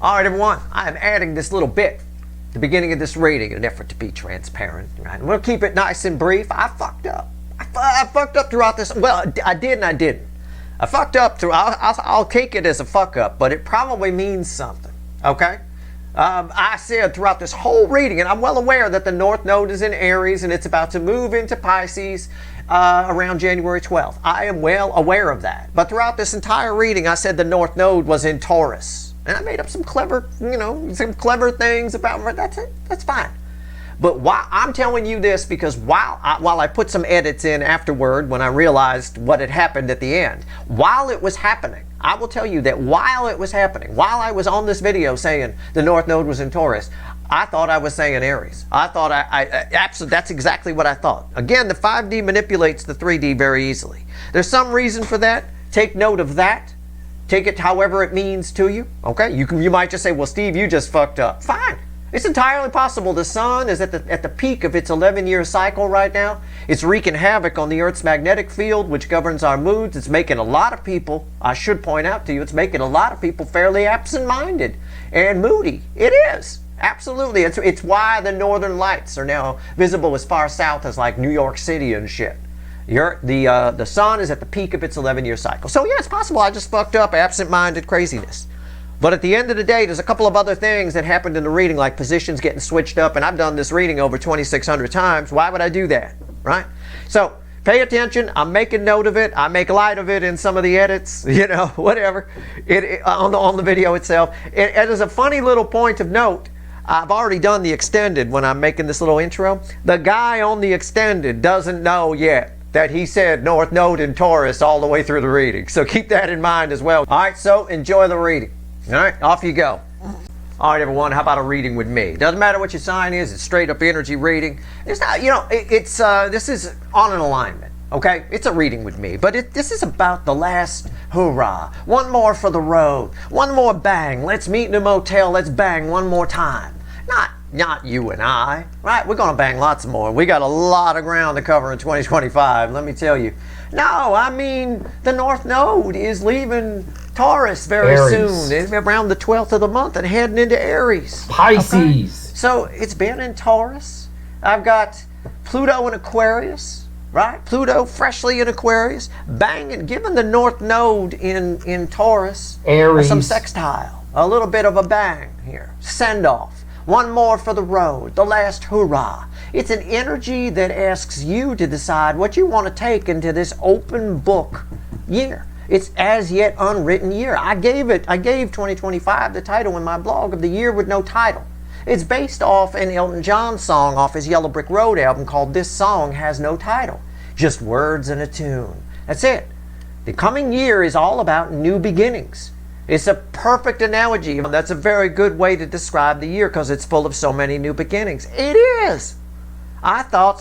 All right, everyone, I am adding this little bit at the beginning of this reading in an effort to be transparent. Right? I'm going to keep it nice and brief. I fucked up. I fucked up throughout this. Well, I did and I didn't. I fucked up through. I'll take it as a fuck up, but it probably means something. Okay? I said throughout this whole reading, and I'm well aware that the North Node is in Aries and it's about to move into Pisces around January 12th. I am well aware of that. But throughout this entire reading, I said the North Node was in Taurus. And I made up some clever, some clever things about that's it. That's fine. But why I'm telling you this because while I put some edits in afterward when I realized what had happened at the end, while it was happening, I will tell you that while it was happening, while I was on this video saying the North Node was in Taurus, I thought I was saying Aries. I thought I absolutely, that's exactly what I thought. Again, the 5D manipulates the 3D very easily. There's some reason for that. Take note of that. Take it however it means to you. Okay, you might just say, well, Steve, you just fucked up. Fine. It's entirely possible. The sun is at the peak of its 11-year cycle right now. It's wreaking havoc on the Earth's magnetic field, which governs our moods. It's making a lot of people, I should point out to you, it's making a lot of people fairly absent-minded and moody. It is. Absolutely. It's why the northern lights are now visible as far south as like New York City and shit. The sun is at the peak of its 11-year cycle. So yeah, it's possible I just fucked up absent-minded craziness. But at the end of the day, there's a couple of other things that happened in the reading, like positions getting switched up, and I've done this reading over 2,600 times. Why would I do that, right? So pay attention. I'm making note of it. I make light of it in some of the edits, whatever, on the video itself. It is a funny little point of note. I've already done the extended when I'm making this little intro. The guy on the extended doesn't know yet that he said North Node in Taurus all the way through the reading. So keep that in mind as well. All right, so enjoy the reading. All right, off you go. All right, everyone, how about a reading with me? Doesn't matter what your sign is, it's straight up energy reading. It's not, this is on an alignment, okay? It's a reading with me, but this is about the last hurrah. One more for the road, one more bang. Let's meet in a motel, let's bang one more time. Not you and I, right? We're gonna bang lots more. We got a lot of ground to cover in 2025, let me tell you. No, I mean, the North Node is leaving Taurus very soon. It's around the 12th of the month and heading into Aries. Pisces. Okay? So it's been in Taurus. I've got Pluto in Aquarius, right? Pluto freshly in Aquarius, banging, giving the North Node in Taurus Aries. Some sextile. A little bit of a bang here. Send off. One more for the road, the last hurrah. It's an energy that asks you to decide what you want to take into this open book year. It's as yet unwritten year. I gave 2025 the title in my blog of the year with no title. It's based off an Elton John song off his Yellow Brick Road album called This Song Has No Title. Just words and a tune. That's it. The coming year is all about new beginnings. It's a perfect analogy. That's a very good way to describe the year because it's full of so many new beginnings. It is. I thought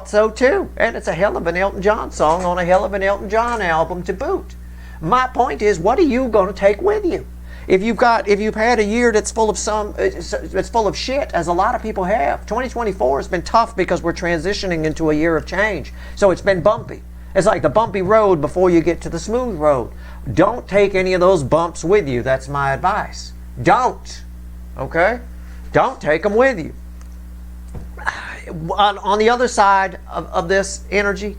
so too. And it's a hell of an Elton John song on a hell of an Elton John album to boot. My point is, what are you going to take with you? If you've had a year that's full of shit, as a lot of people have, 2024 has been tough because we're transitioning into a year of change. So it's been bumpy. It's like the bumpy road before you get to the smooth road. Don't take any of those bumps with you. That's my advice. Don't. Okay? Don't take them with you. On the other side of this energy,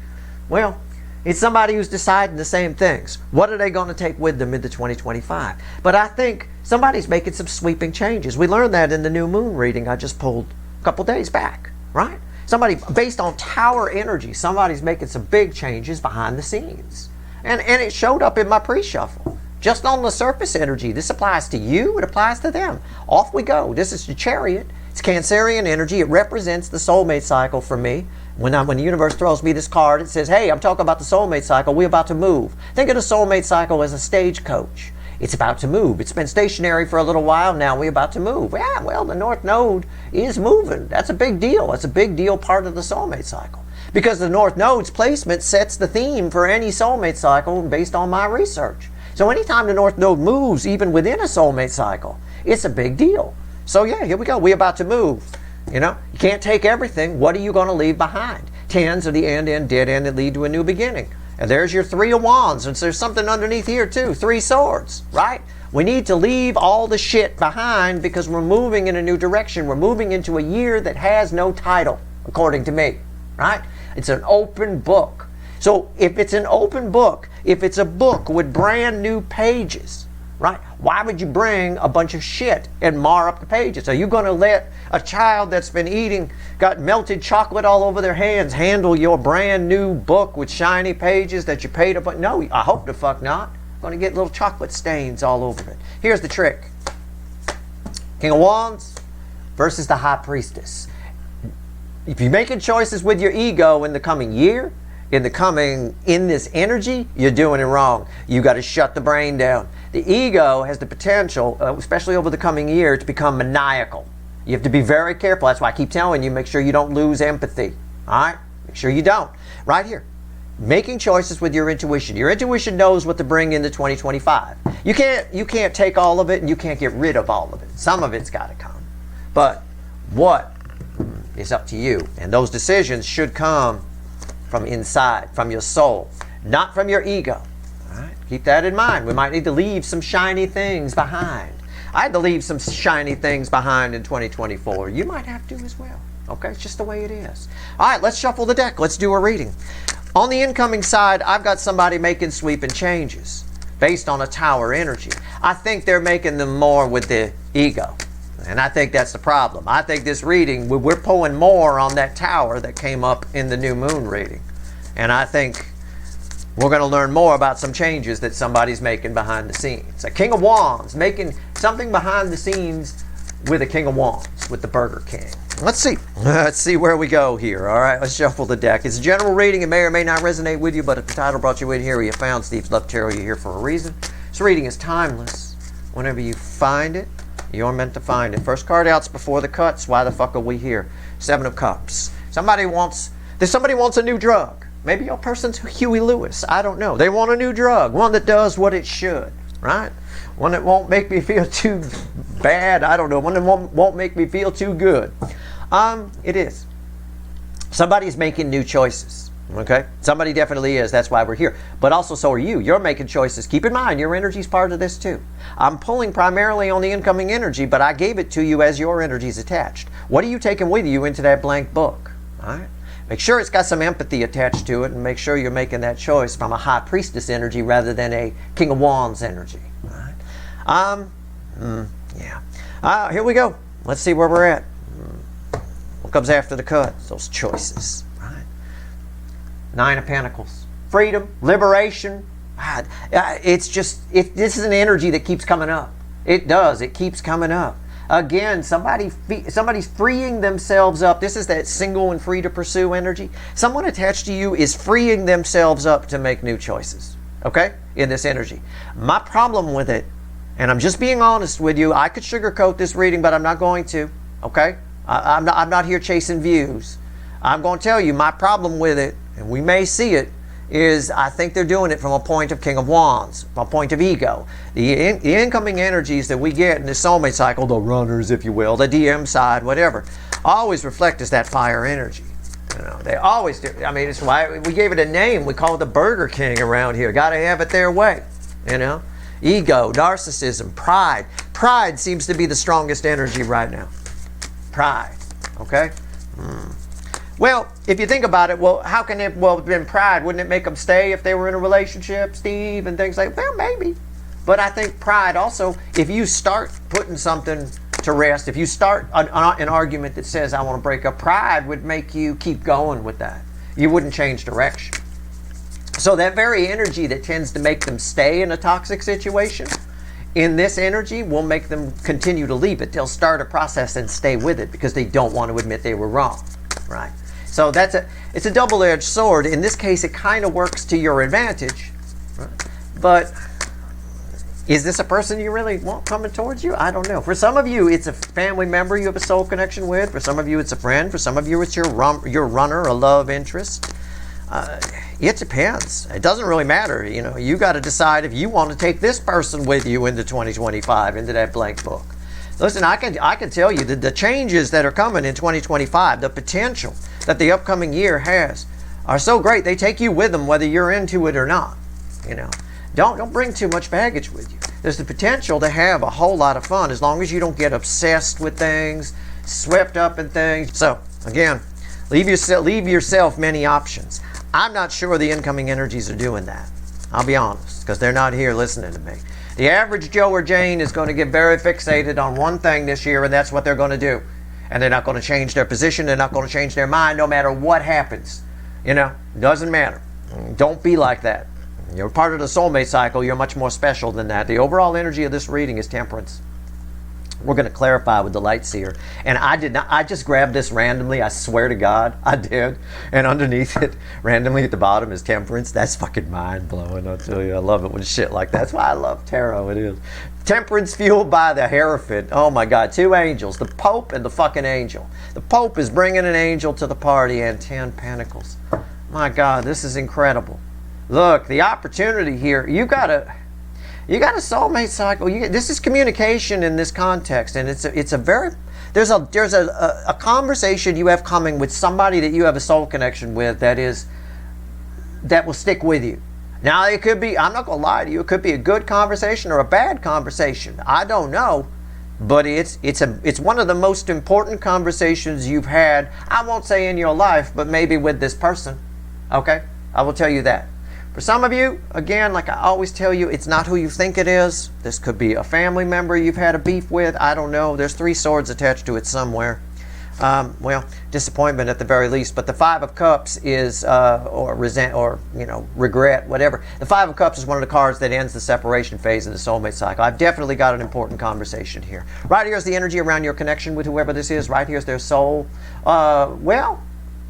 well, it's somebody who's deciding the same things. What are they going to take with them into 2025? But I think somebody's making some sweeping changes. We learned that in the new moon reading I just pulled a couple days back, right? Somebody, based on tower energy, somebody's making some big changes behind the scenes. And it showed up in my pre-shuffle. Just on the surface energy. This applies to you, it applies to them. Off we go. This is the Chariot. It's Cancerian energy. It represents the soulmate cycle for me. When the universe throws me this card, it says, hey, I'm talking about the soulmate cycle. We're about to move. Think of the soulmate cycle as a stagecoach. It's about to move. It's been stationary for a little while. Now we're about to move. Yeah, well, the North Node is moving. That's a big deal. That's a big deal part of the soulmate cycle. Because the North Node's placement sets the theme for any soulmate cycle based on my research. So anytime the North Node moves, even within a soulmate cycle, it's a big deal. So yeah, here we go. We're about to move. You can't take everything. What are you going to leave behind? Tens are the end, dead end that lead to a new beginning. And there's your 3 of Wands. And there's something underneath here too. 3 swords, right? We need to leave all the shit behind because we're moving in a new direction. We're moving into a year that has no title, according to me, right? It's an open book. So if it's an open book, if it's a book with brand new pages, right? Why would you bring a bunch of shit and mar up the pages? Are you going to let a child that's been got melted chocolate all over their hands, handle your brand new book with shiny pages that you paid up? No, I hope the fuck not. Going to get little chocolate stains all over it. Here's the trick. King of Wands versus the High Priestess. If you're making choices with your ego in the coming year, in this energy, you're doing it wrong. You got to shut the brain down. The ego has the potential, especially over the coming year, to become maniacal. You have to be very careful. That's why I keep telling you, make sure you don't lose empathy. All right? Make sure you don't. Right here. Making choices with your intuition. Your intuition knows what to bring into 2025. You can't take all of it, and you can't get rid of all of it. Some of it's got to come. But what is up to you? And those decisions should come from inside, from your soul, not from your ego. All right? Keep that in mind. We might need to leave some shiny things behind. I had to leave some shiny things behind in 2024. You might have to as well. Okay? It's just the way it is. All right, let's shuffle the deck. Let's do a reading. On the incoming side, I've got somebody making sweeping changes based on a tower energy. I think they're making them more with the ego. And I think that's the problem. I think this reading, we're pulling more on that tower that came up in the new moon reading. And I think we're going to learn more about some changes that somebody's making behind the scenes. A King of Wands making something behind the scenes with a King of Wands, with the Burger King. Let's see. Let's see where we go here. All right, let's shuffle the deck. It's a general reading. It may or may not resonate with you, but if the title brought you in here, you found Steve's Love Tarot, you're here for a reason. This reading is timeless. Whenever you find it, you're meant to find it. First card out's before the cuts. Why the fuck are we here? Seven of Cups. Somebody wants a new drug. Maybe your person's Huey Lewis. I don't know. They want a new drug. One that does what it should, right? One that won't make me feel too bad. I don't know. One that won't make me feel too good. It is. Somebody's making new choices. Okay? Somebody definitely is. That's why we're here. But also so are you. You're making choices. Keep in mind, your energy's part of this too. I'm pulling primarily on the incoming energy, but I gave it to you as your energy's attached. What are you taking with you into that blank book? All right? Make sure it's got some empathy attached to it, and make sure you're making that choice from a High Priestess energy rather than a King of Wands energy. All right? Yeah. Here we go. Let's see where we're at. What comes after the cuts? Those choices. Right? Nine of Pentacles. Freedom, liberation. This is an energy that keeps coming up. It does. It keeps coming up. Again, somebody's freeing themselves up. This is that single and free to pursue energy. Someone attached to you is freeing themselves up to make new choices. Okay? In this energy. My problem with it, and I'm just being honest with you, I could sugarcoat this reading, but I'm not going to. Okay? I'm not here chasing views. I'm going to tell you my problem with it, and we may see it, is I think they're doing it from a point of King of Wands, from a point of ego. The incoming energies that we get in the soulmate cycle, the runners, if you will, the DM side, whatever, always reflect as that fire energy. You know, they always do. I mean, it's why we gave it a name. We call it the Burger King around here. Got to have it their way. You know, ego, narcissism, pride. Pride seems to be the strongest energy right now. Pride. Okay. Well, if you think about it, well, how can it, well, been pride? Wouldn't it make them stay if they were in a relationship, Steve, and things like, well, maybe. But I think pride also, if you start putting something to rest, if you start an argument that says, I want to break up, pride would make you keep going with that. You wouldn't change direction. So that very energy that tends to make them stay in a toxic situation, in this energy will make them continue to leave it. They'll start a process and stay with it because they don't want to admit they were wrong, right? So it's a double-edged sword. In this case, it kind of works to your advantage. Right? But is this a person you really want coming towards you? I don't know. For some of you, it's a family member you have a soul connection with. For some of you, it's a friend. For some of you, it's your runner, a love interest. It depends. It doesn't really matter. You know, you got to decide if you want to take this person with you into 2025, into that blank book. Listen, I can tell you that the changes that are coming in 2025, the potential that the upcoming year has, are so great. They take you with them whether you're into it or not. You know, Don't bring too much baggage with you. There's the potential to have a whole lot of fun as long as you don't get obsessed with things, swept up in things. So again, leave yourself many options. I'm not sure the incoming energies are doing that. I'll be honest, because they're not here listening to me. The average Joe or Jane is going to get very fixated on one thing this year, and that's what they're going to do. And they're not going to change their position. They're not going to change their mind no matter what happens. You know, doesn't matter. Don't be like that. You're part of the soulmate cycle. You're much more special than that. The overall energy of this reading is temperance. We're going to clarify with the light seer. And I just grabbed this randomly. I swear to God, I did. And underneath it, randomly at the bottom is temperance. That's fucking mind blowing, I'll tell you. I love it when shit like that. That's why I love tarot, it is. Temperance fueled by the Hierophant. Oh my God, 2 angels, the Pope and the fucking angel. The Pope is bringing an angel to the party and 10 pentacles. My God, this is incredible. Look, the opportunity here, you got a soulmate cycle. This is communication in this context, and it's a very there's a conversation you have coming with somebody that you have a soul connection with that will stick with you. Now it could be, I'm not gonna lie to you, it could be a good conversation or a bad conversation. I don't know, but it's one of the most important conversations you've had. I won't say in your life, but maybe with this person. Okay, I will tell you that. For some of you, again, like I always tell you, it's not who you think it is. This could be a family member you've had a beef with. I don't know. There's 3 swords attached to it somewhere. Well, disappointment at the very least. But the 5 of Cups is, or regret, whatever. The 5 of Cups is one of the cards that ends the separation phase in the soulmate cycle. I've definitely got an important conversation here. Right here is the energy around your connection with whoever this is. Right here is their soul. Well,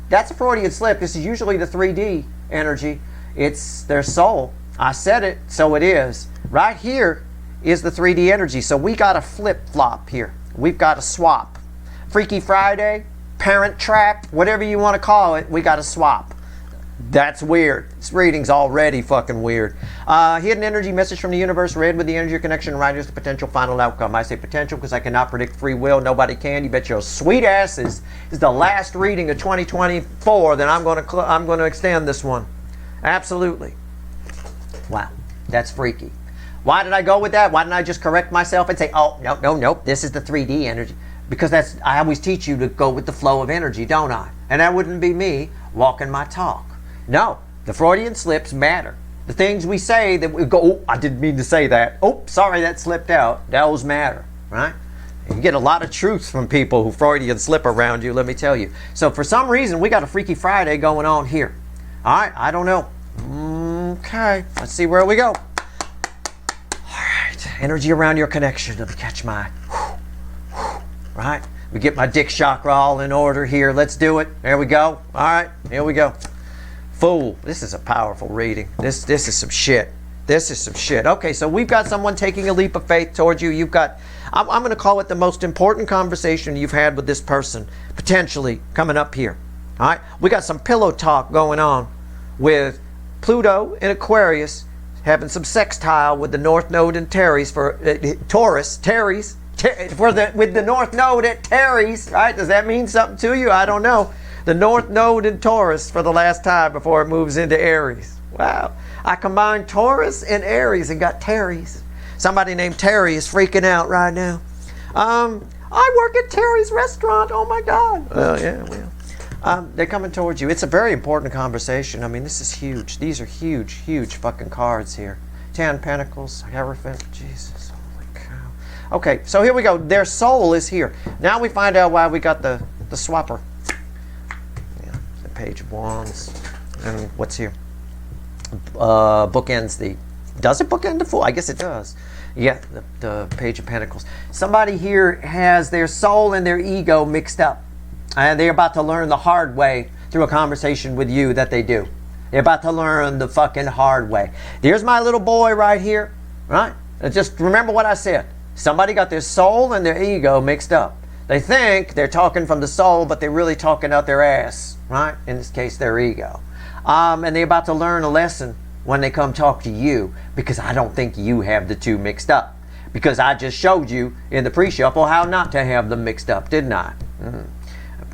that's a Freudian slip. This is usually the 3D energy. It's their soul. I said it, so it is. Right here is the 3D energy. So we got a flip-flop here. We've got a swap. Freaky Friday, Parent Trap, whatever you want to call it, we got a swap. That's weird. This reading's already fucking weird. Hidden energy message from the universe, read with the energy connection, right here's the potential final outcome. I say potential because I cannot predict free will. Nobody can. You bet your sweet asses is the last reading of 2024. Then I'm going to extend this one. Absolutely. Wow, that's freaky. Why did I go with that? Why didn't I just correct myself and say, oh, nope, this is the 3D energy? Because I always teach you to go with the flow of energy, don't I? And that wouldn't be me walking my talk. No, the Freudian slips matter. The things we say that we go, oh, I didn't mean to say that. Oh, sorry, that slipped out. Those matter, right? You get a lot of truths from people who Freudian slip around you, let me tell you. So for some reason, we got a Freaky Friday going on here. All right, I don't know. Okay, let's see where we go. All right, energy around your connection. Let me catch my, right? We get my dick chakra all in order here. Let's do it. There we go. All right, here we go. Fool. This is a powerful reading. This is some shit. This is some shit. Okay, so we've got someone taking a leap of faith towards you. You've got, I'm going to call it the most important conversation you've had with this person, potentially coming up here. All right, we got some pillow talk going on with Pluto in Aquarius having some sextile with the North Node and Aries for Taurus, with the North Node at Aries, right? Does that mean something to you? I don't know. The North Node in Taurus for the last time before it moves into Aries. Wow. I combined Taurus and Aries and got Terry's. Somebody named Terry is freaking out right now. I work at Terry's restaurant. Oh my God. Well, yeah, well. They're coming towards you. It's a very important conversation. I mean, this is huge. These are huge, huge fucking cards here. 10 Pentacles, Hierophant. Jesus, holy cow. Okay, so here we go. Their soul is here. Now we find out why we got the swapper. Yeah, the Page of Wands. And what's here? Bookends the... Does it bookend the Fool? I guess it does. Yeah, the Page of Pentacles. Somebody here has their soul and their ego mixed up. And they're about to learn the hard way through a conversation with you that they do. They're about to learn the fucking hard way. There's my little boy right here, right? Just remember what I said. Somebody got their soul and their ego mixed up. They think they're talking from the soul, but they're really talking out their ass, right? In this case, their ego. And they're about to learn a lesson when they come talk to you, because I don't think you have the two mixed up. Because I just showed you in the pre-shuffle how not to have them mixed up, didn't I?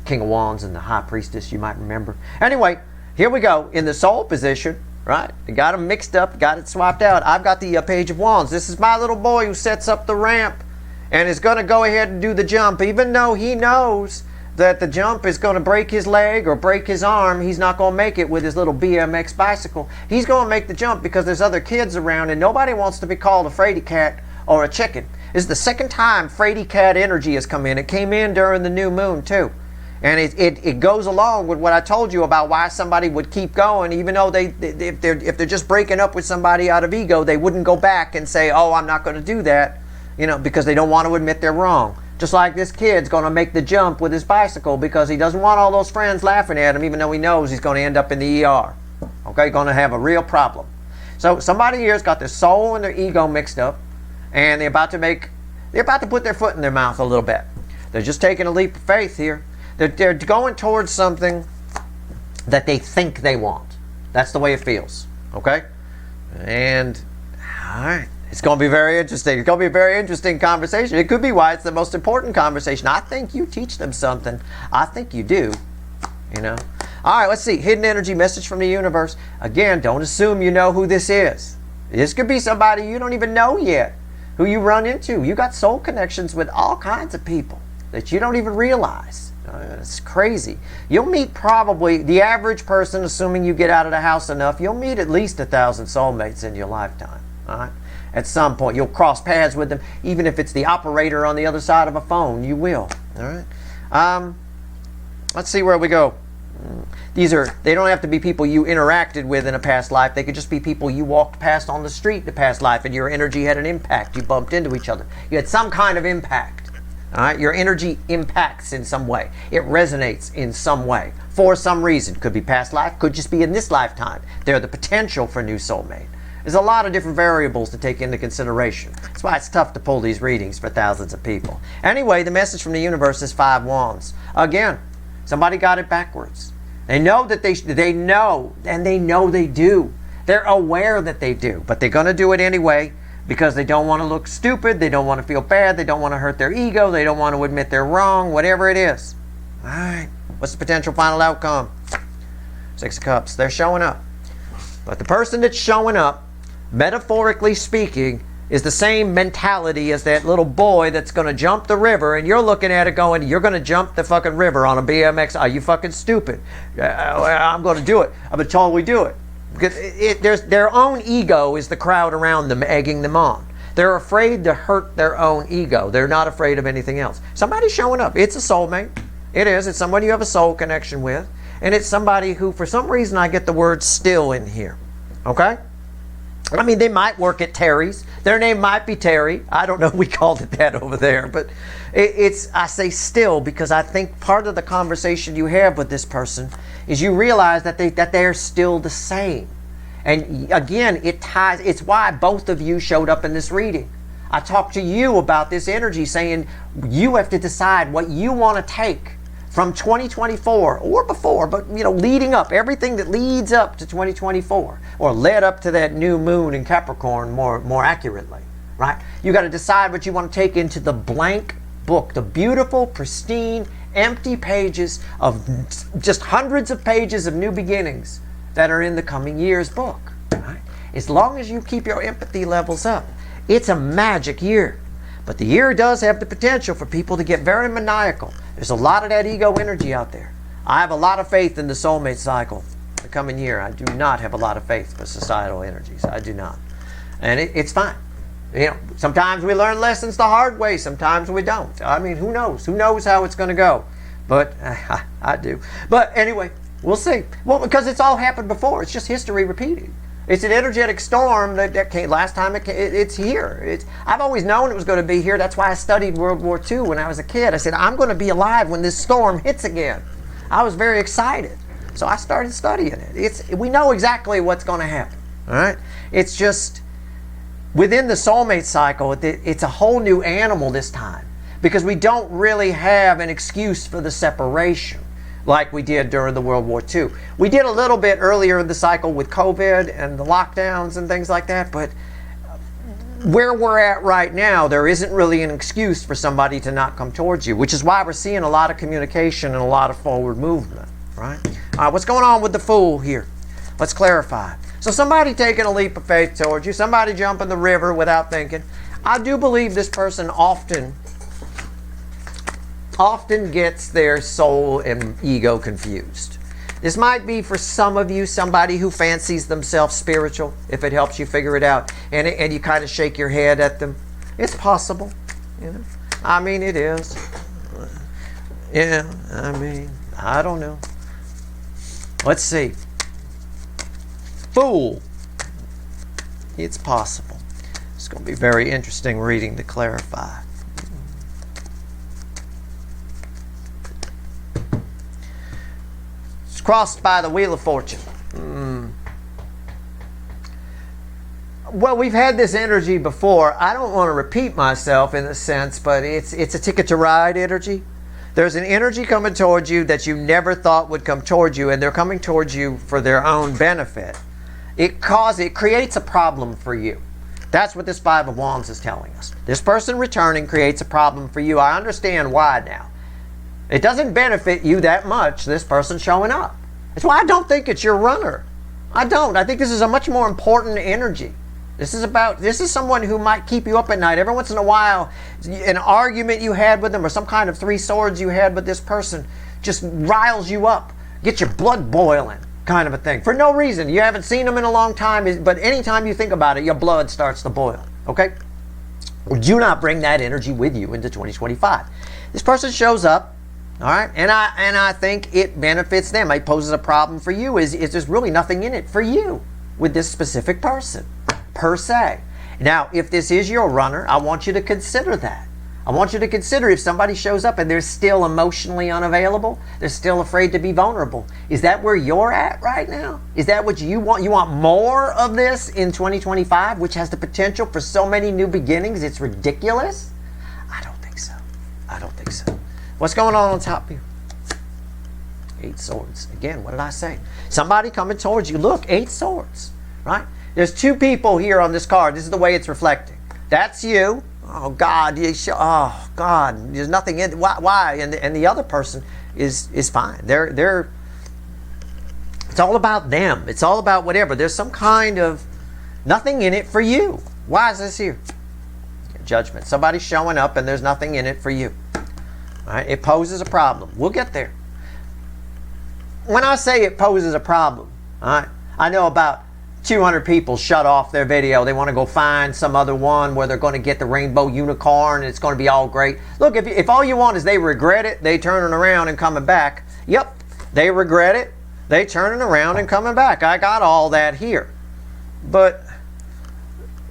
King of Wands and the High Priestess, you might remember. Anyway, here we go. In the soul position, right? You got them mixed up, got it swapped out. I've got the Page of Wands. This is my little boy who sets up the ramp and is going to go ahead and do the jump, even though he knows that the jump is going to break his leg or break his arm. He's not going to make it with his little BMX bicycle. He's going to make the jump because there's other kids around, and nobody wants to be called a fraidy cat or a chicken. This is the second time fraidy cat energy has come in. It came in during the new moon too. And it goes along with what I told you about why somebody would keep going, even though if they're just breaking up with somebody out of ego, they wouldn't go back and say, oh, I'm not going to do that, you know, because they don't want to admit they're wrong. Just like this kid's going to make the jump with his bicycle because he doesn't want all those friends laughing at him, even though he knows he's going to end up in the ER. Okay, going to have a real problem. So somebody here's got their soul and their ego mixed up, and they're about to put their foot in their mouth a little bit. They're just taking a leap of faith here. They're going towards something that they think they want. That's the way it feels. Okay? And, all right. It's going to be very interesting. It's going to be a very interesting conversation. It could be why it's the most important conversation. I think you teach them something. I think you do. You know? All right, let's see. Hidden energy message from the universe. Again, don't assume you know who this is. This could be somebody you don't even know yet, who you run into. You got soul connections with all kinds of people that you don't even realize. It's crazy. You'll meet probably the average person, assuming you get out of the house enough, you'll meet at least 1,000 soulmates in your lifetime. All right? At some point, you'll cross paths with them, even if it's the operator on the other side of a phone. You will. All right. Let's see where we go. They don't have to be people you interacted with in a past life. They could just be people you walked past on the street in a past life, and your energy had an impact. You bumped into each other. You had some kind of impact. All right, your energy impacts in some way. It resonates in some way for some reason. Could be past life, could just be in this lifetime. They're the potential for new soulmate. There's a lot of different variables to take into consideration. That's why it's tough to pull these readings for thousands of people. Anyway, the message from the universe is 5 wands. Again, somebody got it backwards. They know that they know, and they know they do. They're aware that they do, but they're going to do it anyway. Because they don't want to look stupid, they don't want to feel bad, they don't want to hurt their ego, they don't want to admit they're wrong, whatever it is. All right, what's the potential final outcome? 6 of Cups, they're showing up. But the person that's showing up, metaphorically speaking, is the same mentality as that little boy that's going to jump the river, and you're looking at it going, you're going to jump the fucking river on a BMX. Are you fucking stupid? I'm going to do it. I've been told we do it. Because their own ego is the crowd around them egging them on. They're afraid to hurt their own ego. They're not afraid of anything else. Somebody's showing up. It's a soulmate. It is. It's somebody you have a soul connection with. And it's somebody who, for some reason, I get the word still in here. Okay? I mean, they might work at Terry's. Their name might be Terry. I don't know. We called it that over there. But I say still because I think part of the conversation you have with this person is you realize that they're still the same. And again, it's why both of you showed up in this reading. I talked to you about this energy saying you have to decide what you want to take from 2024 or before, but leading up, everything that leads up to 2024 or led up to that new moon in Capricorn more accurately, right? You got to decide what you want to take into the blank book, the beautiful, pristine, empty pages of just hundreds of pages of new beginnings that are in the coming year's book. Right? As long as you keep your empathy levels up, it's a magic year. But the year does have the potential for people to get very maniacal. There's a lot of that ego energy out there. I have a lot of faith in the soulmate cycle the coming year. I do not have a lot of faith for societal energies. I do not. And it's fine. Sometimes we learn lessons the hard way. Sometimes we don't. I mean, who knows? Who knows how it's going to go? But I do. But anyway, we'll see. Well, because it's all happened before. It's just history repeating. It's an energetic storm that came last time. It's here. I've always known it was going to be here. That's why I studied World War II when I was a kid. I said, I'm going to be alive when this storm hits again. I was very excited. So I started studying it. We know exactly what's going to happen. All right? It's just within the soulmate cycle, it's a whole new animal this time because we don't really have an excuse for the separation like we did during the World War II. We did a little bit earlier in the cycle with COVID and the lockdowns and things like that, but where we're at right now, there isn't really an excuse for somebody to not come towards you, which is why we're seeing a lot of communication and a lot of forward movement, right? All right, what's going on with the Fool here? Let's clarify. So somebody taking a leap of faith towards you, somebody jumping the river without thinking. I do believe this person often gets their soul and ego confused. This might be for some of you somebody who fancies themselves spiritual, if it helps you figure it out, and you kind of shake your head at them. It's possible, you know. I mean, it is. Yeah, I mean, I don't know. Let's see. Fool. It's possible. It's going to be very interesting reading to clarify. It's crossed by the Wheel of Fortune. Well, we've had this energy before. I don't want to repeat myself in a sense, but it's a Ticket to Ride energy. There's an energy coming towards you that you never thought would come towards you, and they're coming towards you for their own benefit. It creates a problem for you. That's what this Five of Wands is telling us. This person returning creates a problem for you. I understand why now. It doesn't benefit you that much, this person showing up. That's why I don't think it's your runner. I don't. I think this is a much more important energy. This is someone who might keep you up at night. Every once in a while, an argument you had with them or some kind of three swords you had with this person just riles you up, get your blood boiling, kind of a thing. For no reason. You haven't seen them in a long time, but anytime you think about it, your blood starts to boil. Okay? Do not bring that energy with you into 2025. This person shows up, all right, and I think it benefits them. It poses a problem for you. There's really nothing in it for you with this specific person, per se. Now, if this is your runner, I want you to consider that. I want you to consider if somebody shows up and they're still emotionally unavailable, they're still afraid to be vulnerable. Is that where you're at right now? Is that what you want? You want more of this in 2025, which has the potential for so many new beginnings? It's ridiculous. I don't think so. I don't think so. What's going on top here? 8 swords. Again, what did I say? Somebody coming towards you. Look, 8 swords, right? There's 2 people here on this card. This is the way it's reflecting. That's you. Oh God! Oh God! There's nothing in. Why? And the other person is fine. They're. It's all about them. It's all about whatever. There's some kind of nothing in it for you. Why is this here? Judgment. Somebody's showing up and there's nothing in it for you. All right? It poses a problem. We'll get there. When I say it poses a problem, all right, I know about 200 people shut off their video. They want to go find some other one where they're going to get the rainbow unicorn and it's going to be all great. Look, if all you want is they regret it, they turning around and coming back. Yep, they regret it, they turning around and coming back. I got all that here. But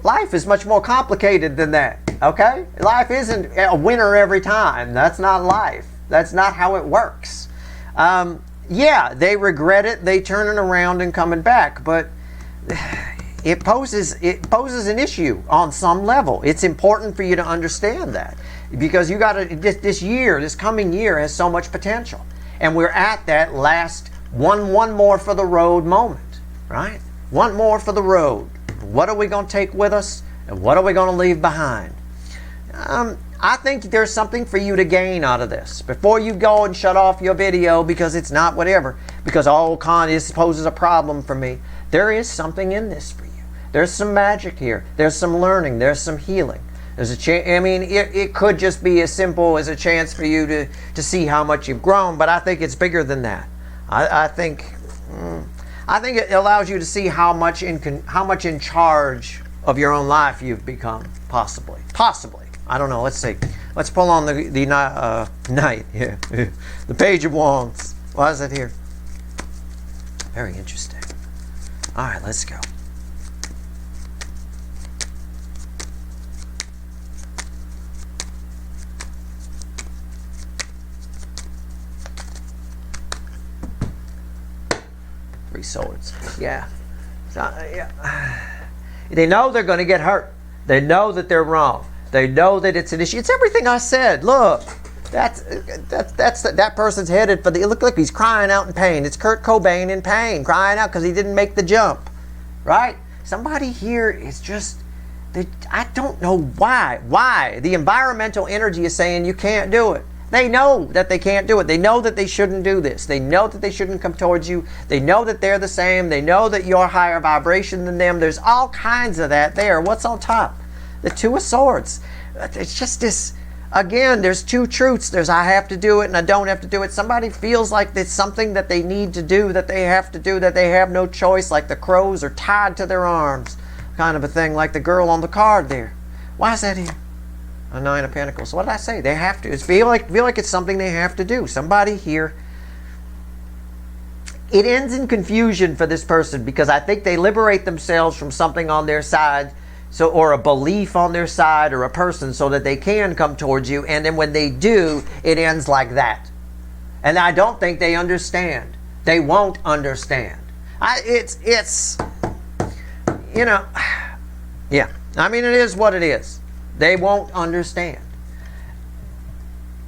life is much more complicated than that, okay? Life isn't a winner every time. That's not life. That's not how it works. Yeah, they regret it, they turning around and coming back, but it poses an issue on some level. It's important for you to understand that because you got to this coming year has so much potential, and we're at that last one more for the road moment, right? One more for the road. What are we going to take with us, and what are we going to leave behind? I think there's something for you to gain out of this before you go and shut off your video because it's not whatever. Because this poses a problem for me. There is something in this for you. There's some magic here. There's some learning. There's some healing. There's a chance. I mean, it could just be as simple as a chance for you to see how much you've grown. But I think it's bigger than that. I think it allows you to see how much in charge of your own life you've become. Possibly. I don't know. Let's see. Let's pull on the Knight. Yeah. The Page of Wands. Why is it here? Very interesting. All right, let's go. Three swords. Yeah. Yeah. They know they're going to get hurt. They know that they're wrong. They know that it's an issue. It's everything I said. Look, that person's headed for the. It looked like he's crying out in pain. It's Kurt Cobain in pain, crying out because he didn't make the jump, right? Somebody here is just. I don't know why. Why the environmental energy is saying you can't do it. They know that they can't do it. They know that they shouldn't do this. They know that they shouldn't come towards you. They know that they're the same. They know that you're higher vibration than them. There's all kinds of that there. What's on top? The Two of Swords. It's just this, again, there's two truths. There's I have to do it and I don't have to do it. Somebody feels like it's something that they need to do, that they have to do, that they have no choice, like the crows are tied to their arms, kind of a thing, like the girl on the card there. Why is that here? A Nine of Pentacles. What did I say? They have to. Feel like it's something they have to do. Somebody here. It ends in confusion for this person because I think they liberate themselves from something on their side, or a belief on their side, or a person, so that they can come towards you. And then when they do, it ends like that. And I don't think they understand. They won't understand. It's you know, yeah. I mean, it is what it is. They won't understand.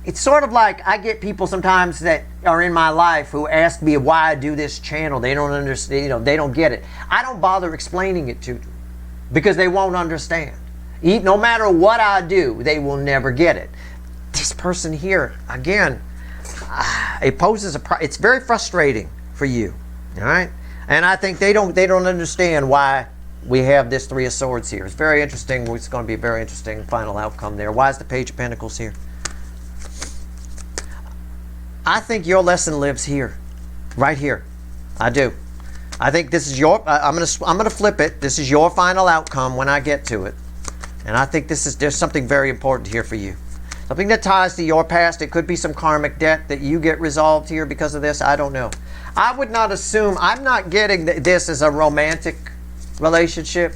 It's sort of like I get people sometimes that are in my life who ask me why I do this channel. They don't understand, you know, they don't get it. I don't bother explaining it to them because they won't understand. No matter what I do, they will never get it. This person here, again, it poses it's very frustrating for you, all right? And I think they don't understand why we have this Three of Swords here. It's very interesting. It's going to be a very interesting final outcome there. Why is the Page of Pentacles here? I think your lesson lives here, right here. I do. I think this is your. I'm gonna flip it. This is your final outcome when I get to it, and I think there's something very important here for you. Something that ties to your past. It could be some karmic debt that you get resolved here because of this. I don't know. I would not assume. I'm not getting this as a romantic relationship.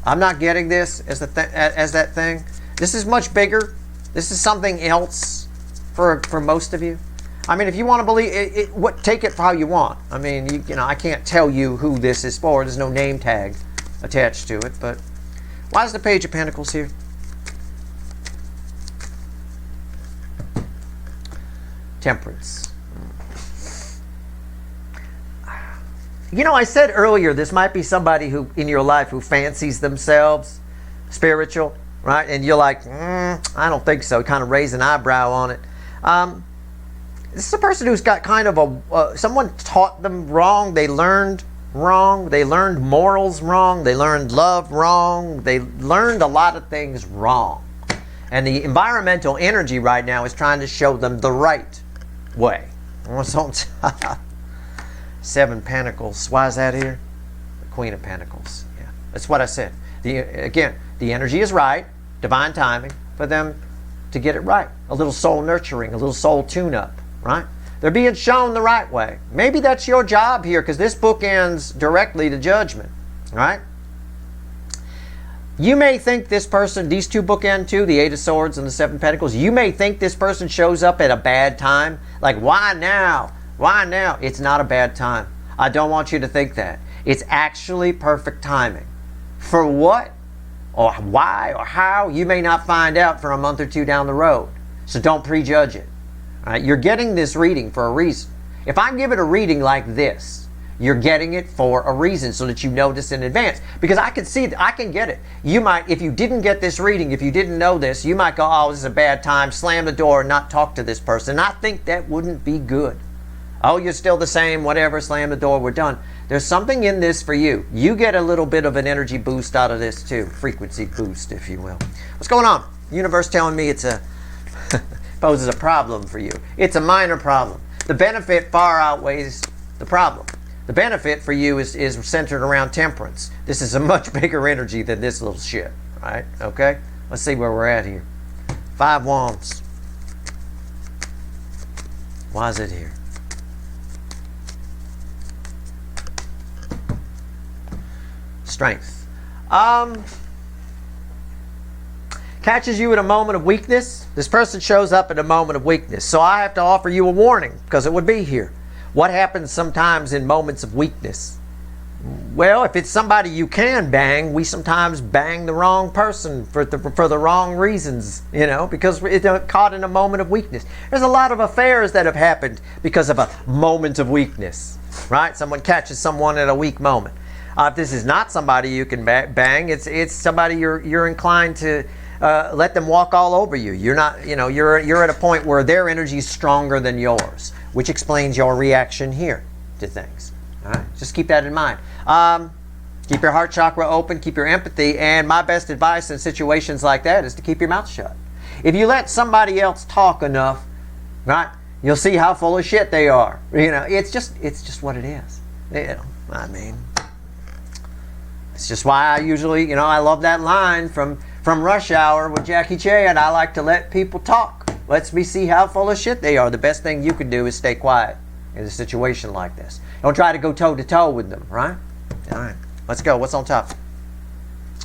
I'm not getting this as that thing. This is much bigger. This is something else for most of you. I mean, if you want to believe it, take it for how you want. I mean, you know, I can't tell you who this is for. There's no name tag attached to it. But why is the Page of Pentacles here? Temperance. You know, I said earlier, this might be somebody who in your life who fancies themselves spiritual, right? And you're like, I don't think so. Kind of raise an eyebrow on it. This is a person who's got kind of someone taught them wrong. They learned wrong. They learned morals wrong. They learned love wrong. They learned a lot of things wrong. And the environmental energy right now is trying to show them the right way. What's on top? Seven Pentacles. Why is that here? The Queen of Pentacles. Yeah, that's what I said. Again, the energy is right, divine timing for them to get it right. A little soul nurturing, a little soul tune-up, right? They're being shown the right way. Maybe that's your job here because this book ends directly to Judgment, right? You may think this person, these two bookend too, the Eight of Swords and the Seven Pentacles, you may think this person shows up at a bad time. Like, why now? Why now? It's not a bad time. I don't want you to think that. It's actually perfect timing. For what? Or why? Or how? You may not find out for a month or two down the road. So don't prejudge it. All right? You're getting this reading for a reason. If I give it a reading like this, you're getting it for a reason so that you notice in advance. Because I can see, I can get it. You might, if you didn't get this reading, if you didn't know this, you might go, oh, this is a bad time, slam the door and not talk to this person. And I think that wouldn't be good. Oh, you're still the same, whatever, slam the door, we're done. There's something in this for you. You get a little bit of an energy boost out of this too. Frequency boost, if you will. What's going on? Universe telling me it's poses a problem for you. It's a minor problem. The benefit far outweighs the problem. The benefit for you is centered around temperance. This is a much bigger energy than this little shit, right? Okay? Let's see where we're at here. Five Wands. Why is it here? Strength. Catches you at a moment of weakness. This person shows up at a moment of weakness. So I have to offer you a warning because it would be here. What happens sometimes in moments of weakness? Well, if it's somebody you can bang, we sometimes bang the wrong person for the wrong reasons, you know, because we're caught in a moment of weakness. There's a lot of affairs that have happened because of a moment of weakness, right? Someone catches someone at a weak moment. If this is not somebody you can bang, it's somebody you're inclined to let them walk all over you. You're not, you know, you're at a point where their energy is stronger than yours, which explains your reaction here to things. All right, just keep that in mind. Keep your heart chakra open, keep your empathy, and my best advice in situations like that is to keep your mouth shut. If you let somebody else talk enough, right, you'll see how full of shit they are. You know, it's just what it is. You know, I mean, it's just why I usually, you know, I love that line from Rush Hour with Jackie Chan. I like to let people talk. Lets me see how full of shit they are. The best thing you can do is stay quiet in a situation like this. Don't try to go toe to toe with them, right? All right, let's go. What's on top?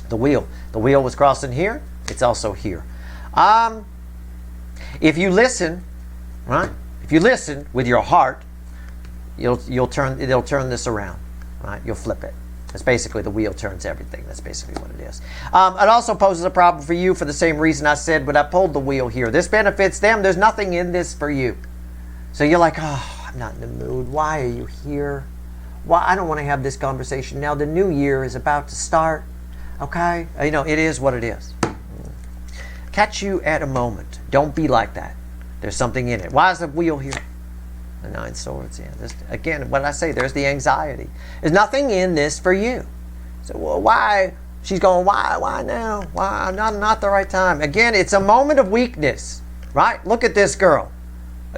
The wheel. The wheel was crossing here. It's also here. If you listen, right? If you listen with your heart, it'll turn this around, right? You'll flip it. That's basically the wheel turns everything. That's basically what it is. It also poses a problem for you for the same reason I said when I pulled the wheel here. This benefits them. There's nothing in this for you. So you're like, oh, I'm not in the mood. Why are you here? Why? I don't want to have this conversation now. The new year is about to start. Okay? You know, it is what it is. Catch you at a moment. Don't be like that. There's something in it. Why is the wheel here? The 9 swords. Yeah. This, again, what I say, there's the anxiety. There's nothing in this for you. So, well, why? She's going, why now? Why? Not the right time. Again, it's a moment of weakness, right? Look at this girl.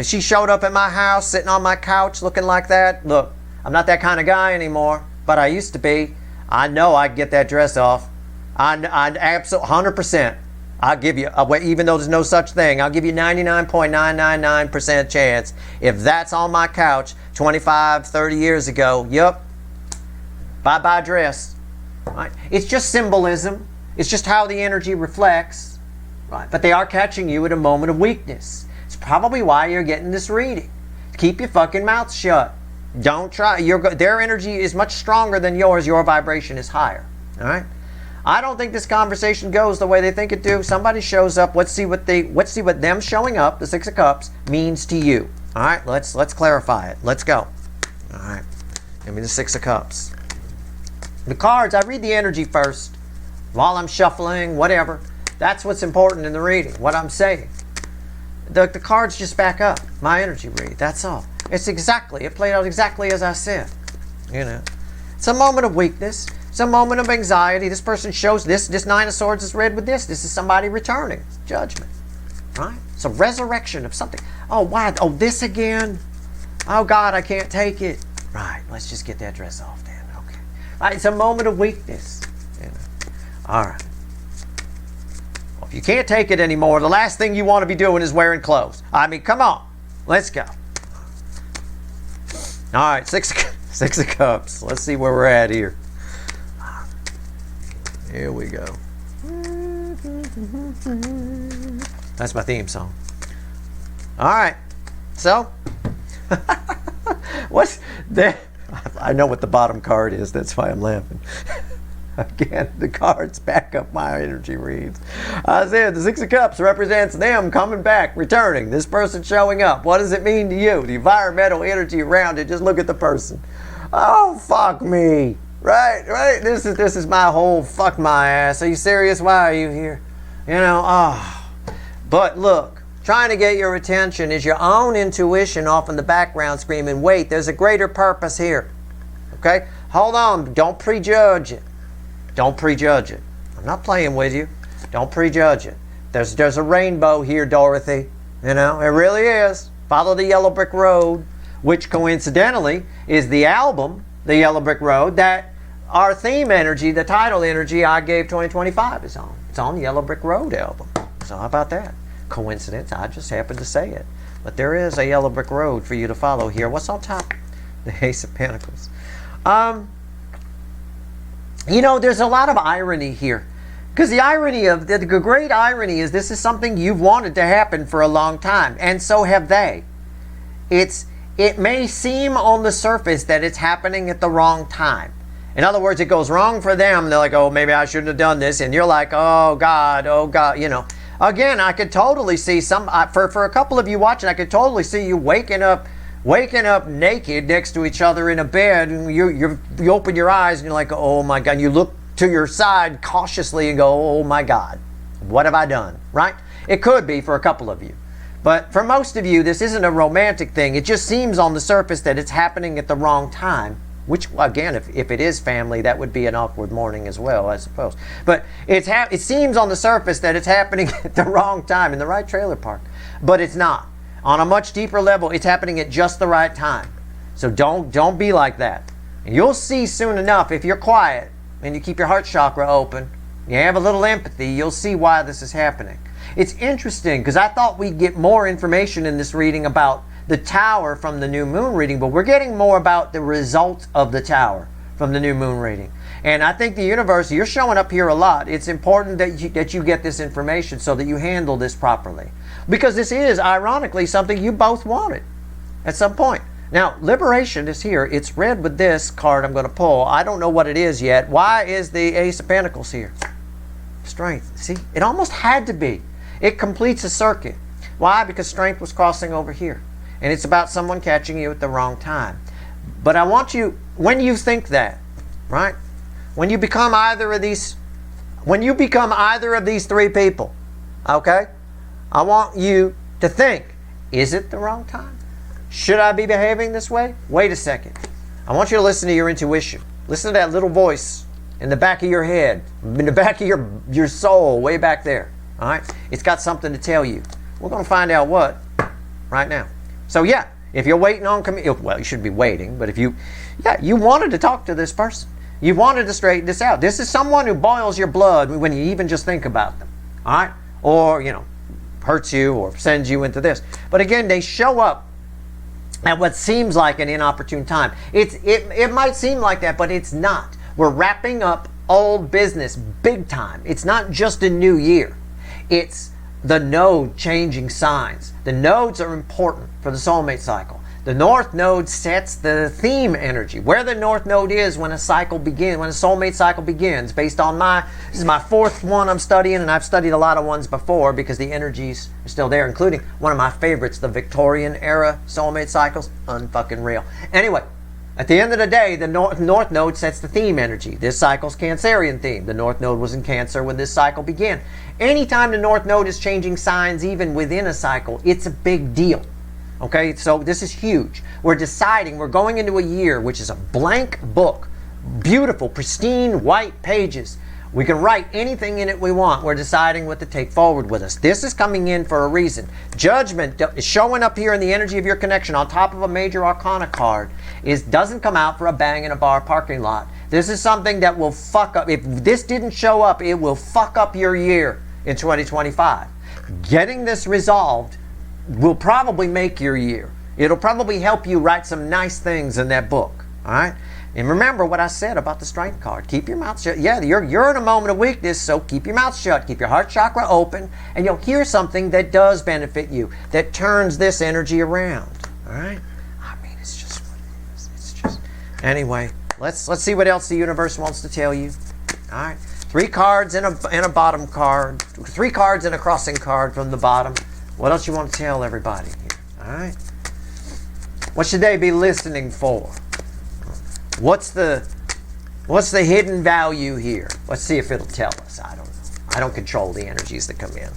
She showed up at my house, sitting on my couch, looking like that. Look, I'm not that kind of guy anymore, but I used to be. I know I can get that dress off. I absolutely 100%. I'll give you, even though there's no such thing, I'll give you 99.999% chance. If that's on my couch 25, 30 years ago, yep, bye-bye dress. Right? It's just symbolism. It's just how the energy reflects. Right? But they are catching you at a moment of weakness. It's probably why you're getting this reading. Keep your fucking mouth shut. Don't try. Their energy is much stronger than yours. Your vibration is higher. All right? I don't think this conversation goes the way they think it do. Somebody shows up. Let's see what them showing up, the 6 of Cups, means to you. All right, let's clarify it. Let's go. All right, give me the 6 of Cups. The cards, I read the energy first while I'm shuffling, whatever. That's what's important in the reading, what I'm saying. The cards just back up my energy read. That's all. It played out exactly as I said. You know, it's a moment of weakness. It's a moment of anxiety. This person shows this 9 of Swords is read with this. This is somebody returning. It's judgment. Right? It's a resurrection of something. Oh, why? Oh, this again? Oh, God, I can't take it. Right. Let's just get that dress off then. Okay. Right. It's a moment of weakness. You know. All right. Well, if you can't take it anymore, the last thing you want to be doing is wearing clothes. I mean, come on. Let's go. All right. 6 of Cups. Let's see where we're at here. Here we go. That's my theme song. All right. So, what's that? I know what the bottom card is. That's why I'm laughing. Again, the cards back up my energy reads. I said the 6 of Cups represents them coming back, returning. This person showing up. What does it mean to you? The environmental energy around it. Just look at the person. Oh, fuck me. Right. This is my whole fuck my ass. Are you serious? Why are you here? You know, But look, trying to get your attention is your own intuition off in the background screaming, wait, there's a greater purpose here. Okay? Hold on. Don't prejudge it. Don't prejudge it. I'm not playing with you. Don't prejudge it. There's a rainbow here, Dorothy. You know, it really is. Follow the Yellow Brick Road, which coincidentally is the album, The Yellow Brick Road, that our theme energy, the title energy I gave 2025 is on. It's on the Yellow Brick Road album. So how about that? Coincidence, I just happened to say it. But there is a Yellow Brick Road for you to follow here. What's on top? The Ace of Pentacles. You know, there's a lot of irony here. Because the irony of, the great irony is this is something you've wanted to happen for a long time. And so have they. It may seem on the surface that it's happening at the wrong time. In other words, it goes wrong for them. They're like, oh, maybe I shouldn't have done this. And you're like, oh, God, you know. Again, I could totally see for a couple of you watching, I could totally see you waking up naked next to each other in a bed. And you open your eyes and you're like, oh, my God. And you look to your side cautiously and go, oh, my God. What have I done? Right? It could be for a couple of you. But for most of you, this isn't a romantic thing. It just seems on the surface that it's happening at the wrong time. Which, again, if it is family, that would be an awkward morning as well, I suppose. But it seems on the surface that it's happening at the wrong time in the right trailer park. But it's not. On a much deeper level, it's happening at just the right time. So don't be like that. And you'll see soon enough, if you're quiet and you keep your heart chakra open, you have a little empathy, you'll see why this is happening. It's interesting because I thought we'd get more information in this reading about the tower from the new moon reading, but we're getting more about the result of the tower from the new moon reading. And I think the universe, you're showing up here a lot. It's important that you get this information so that you handle this properly. Because this is, ironically, something you both wanted at some point. Now, liberation is here. It's red with this card I'm going to pull. I don't know what it is yet. Why is the Ace of Pentacles here? Strength. See, it almost had to be. It completes a circuit. Why? Because strength was crossing over here. And it's about someone catching you at the wrong time. But I want you, when you think that, right? When you become either of these three people, okay? I want you to think, is it the wrong time? Should I be behaving this way? Wait a second. I want you to listen to your intuition. Listen to that little voice in the back of your head, in the back of your soul, way back there. All right? It's got something to tell you. We're going to find out what right now. So yeah, if you're waiting on, well, you shouldn't be waiting, but if you wanted to talk to this person. You wanted to straighten this out. This is someone who boils your blood when you even just think about them. All right? Or, hurts you or sends you into this. But again, they show up at what seems like an inopportune time. It might seem like that, but it's not. We're wrapping up old business big time. It's not just a new year. It's the node changing signs. The nodes are important for the soulmate cycle. The North Node sets the theme energy. Where the North Node is when a cycle begins, when a soulmate cycle begins, based on this is my fourth one I'm studying, and I've studied a lot of ones before because the energies are still there, including one of my favorites, the Victorian era soulmate cycles. Unfucking real. Anyway, at the end of the day, the North Node sets the theme energy. This cycle's Cancerian theme. The North Node was in Cancer when this cycle began. Anytime the North Node is changing signs, even within a cycle, it's a big deal. Okay, so this is huge. We're deciding, we're going into a year which is a blank book. Beautiful, pristine, white pages. We can write anything in it we want. We're deciding what to take forward with us. This is coming in for a reason. Judgment is showing up here in the energy of your connection on top of a major arcana card. Doesn't come out for a bang in a bar parking lot. This is something that will fuck up. If this didn't show up, it will fuck up your year in 2025. Getting this resolved will probably make your year. It'll probably help you write some nice things in that book. All right? And remember what I said about the strength card. Keep your mouth shut. Yeah, you're in a moment of weakness, so keep your mouth shut. Keep your heart chakra open, and you'll hear something that does benefit you, that turns this energy around. All right? I mean, it's just what it is. It's just... Anyway, let's see what else the universe wants to tell you. All right? 3 cards and a bottom card. 3 cards and a crossing card from the bottom. What else you want to tell everybody here? All right? What should they be listening for? What's the hidden value here? Let's see if it'll tell us. I don't know. I don't control the energies that come in.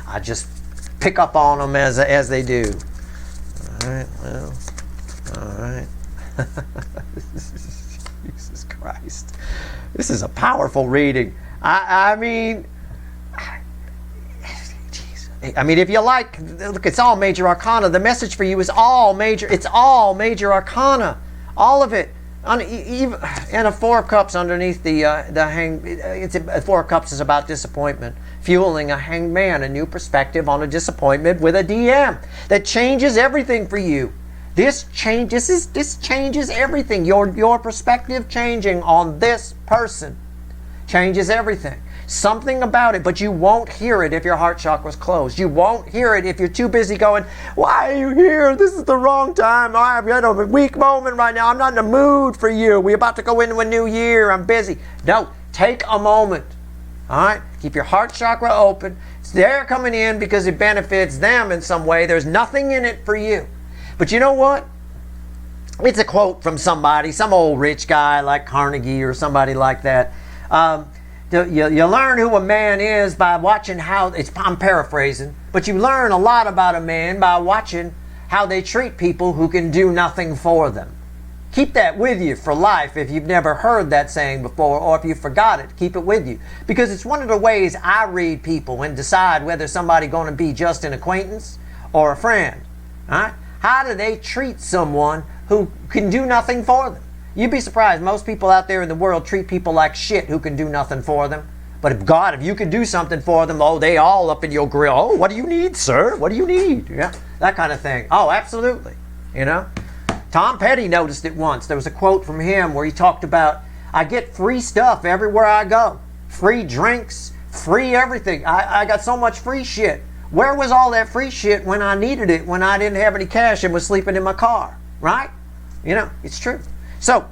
I just pick up on them as they do. All right. Well. All right. Jesus Christ. This is a powerful reading. I mean, if you like, look, it's all major arcana. The message for you is all major. It's all major arcana. All of it. And a 4 of Cups underneath the hang. A 4 of Cups is about disappointment. Fueling a hanged man, a new perspective on a disappointment with a DM that changes everything for you. This changes everything. Your perspective changing on this person changes everything. Something about it, but you won't hear it if your heart chakra's closed. You won't hear it if you're too busy going, why are you here? This is the wrong time. I'm in a weak moment right now. I'm not in the mood for you. We're about to go into a new year. I'm busy. No, take a moment. All right? Keep your heart chakra open. They're coming in because it benefits them in some way. There's nothing in it for you. But you know what? It's a quote from somebody, some old rich guy like Carnegie or somebody like that. You learn who a man is by watching how, I'm paraphrasing, but you learn a lot about a man by watching how they treat people who can do nothing for them. Keep that with you for life if you've never heard that saying before, or if you forgot it, keep it with you. Because it's one of the ways I read people and decide whether somebody's going to be just an acquaintance or a friend. All right? How do they treat someone who can do nothing for them? You'd be surprised. Most people out there in the world treat people like shit who can do nothing for them. But if you could do something for them, oh, they all up in your grill. Oh, what do you need, sir? What do you need? Yeah, that kind of thing. Oh, absolutely. You know? Tom Petty noticed it once. There was a quote from him where he talked about, I get free stuff everywhere I go. Free drinks, free everything. I got so much free shit. Where was all that free shit when I needed it, when I didn't have any cash and was sleeping in my car? Right? You know, it's true. So,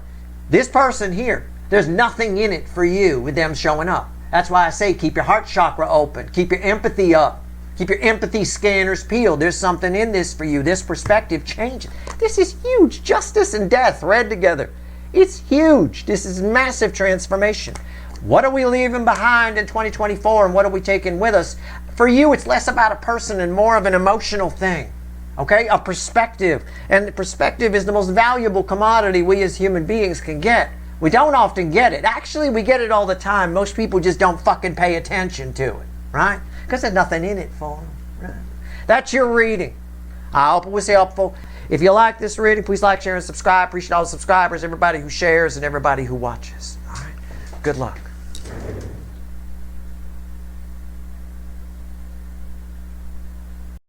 this person here, there's nothing in it for you with them showing up. That's why I say keep your heart chakra open. Keep your empathy up. Keep your empathy scanners peeled. There's something in this for you. This perspective changes. This is huge. Justice and death read together. It's huge. This is massive transformation. What are we leaving behind in 2024 and what are we taking with us? For you, it's less about a person and more of an emotional thing. Okay, a perspective. And the perspective is the most valuable commodity we as human beings can get. We don't often get it. Actually, we get it all the time. Most people just don't fucking pay attention to it, right? Because there's nothing in it for them, right? That's your reading. I hope it was helpful. If you like this reading, please like, share, and subscribe. Appreciate all the subscribers, everybody who shares, and everybody who watches. All right, good luck.